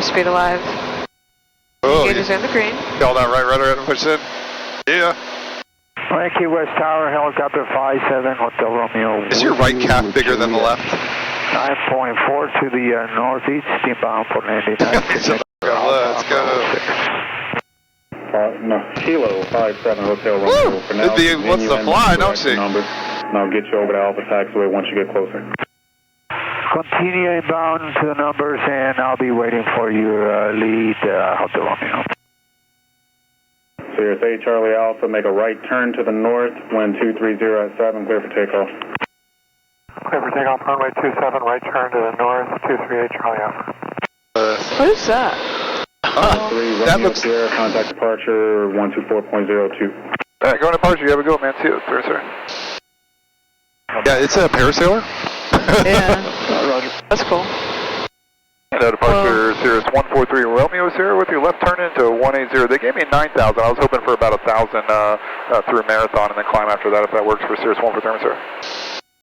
Speed alive. Oh, Gauge is in the green. Held out right, rudder, and push in. Yeah. Yankee West Tower, helicopter 57, Hotel Romeo. Is your right calf bigger than the left? 9.4 to the northeast, inbound for landing. Let's go. No, Kilo 57 Hotel Romeo. For now, wants to fly, don't she? Number, and I'll get you over to Alpha Taxiway once you get closer. Continue inbound to the numbers, and I'll be waiting for your lead, Hotel Romeo. Sirius 8 Charlie Alpha, make a right turn to the north, wind 230 at 7, clear for takeoff. Clear for takeoff, runway 27, right turn to the north, 238 Charlie Alpha. What is that? That looks... Sierra, contact departure 124.02. Alright, going to departure, you have a go, man, see you, sir. Yeah, it's a parasailer. Yeah. Roger. That's cool. And departure Sirius 143 Romeo Sierra with your left turn into 180. They gave me 9,000. I was hoping for about 1,000 through Marathon and then climb after that if that works for Sirius 143 Sierra.